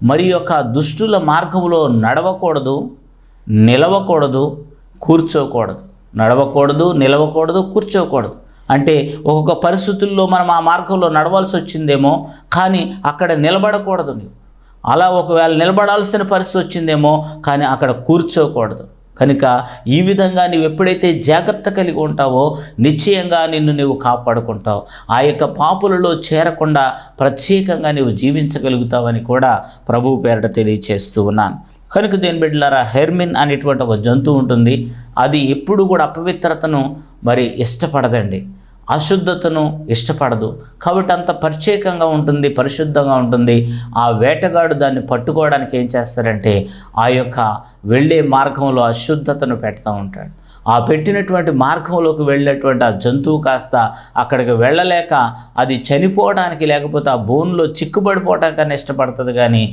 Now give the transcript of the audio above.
మరి యొక్క దుష్టుల మార్గంలో నడవకూడదు, నిలవకూడదు, కూర్చోకూడదు. నడవకూడదు, నిలవకూడదు, కూర్చోకూడదు. అంటే ఒక్కొక్క పరిస్థితుల్లో మనం ఆ మార్గంలో నడవాల్సి వచ్చిందేమో, కానీ అక్కడ నిలబడకూడదు. నీవు అలా ఒకవేళ నిలబడాల్సిన పరిస్థితి వచ్చిందేమో, కానీ అక్కడ కూర్చోకూడదు. కనుక ఈ విధంగా నీవు ఎప్పుడైతే జాగ్రత్త కలిగి ఉంటావో నిశ్చయంగా నిన్ను నీవు కాపాడుకుంటావు. ఆ యొక్క పాపులలో చేరకుండా ప్రత్యేకంగా నీవు జీవించగలుగుతావని కూడా ప్రభువు పేరట తెలియచేస్తూ ఉన్నాను. కనుక దేని బిడ్డలారా, హెర్మిన్ అనేటువంటి ఒక జంతువు ఉంటుంది. అది ఎప్పుడు కూడా అపవిత్రతను ఇష్టపడదండి, అశుద్ధతను ఇష్టపడదు. కాబట్టి అంత ప్రత్యేకంగా ఉంటుంది, పరిశుద్ధంగా ఉంటుంది. ఆ వేటగాడు దాన్ని పట్టుకోవడానికి ఏం చేస్తాడంటే ఆ యొక్క వెళ్ళే మార్గంలో అశుద్ధతను పెడతా ఉంటాడు. ఆ పెట్టినటువంటి మార్గంలోకి వెళ్ళేటువంటి ఆ జంతువు కాస్త అక్కడికి వెళ్ళలేక అది చనిపోవడానికి, లేకపోతే ఆ బోన్లో చిక్కుబడిపోవటానికన్నా ఇష్టపడుతుంది. కానీ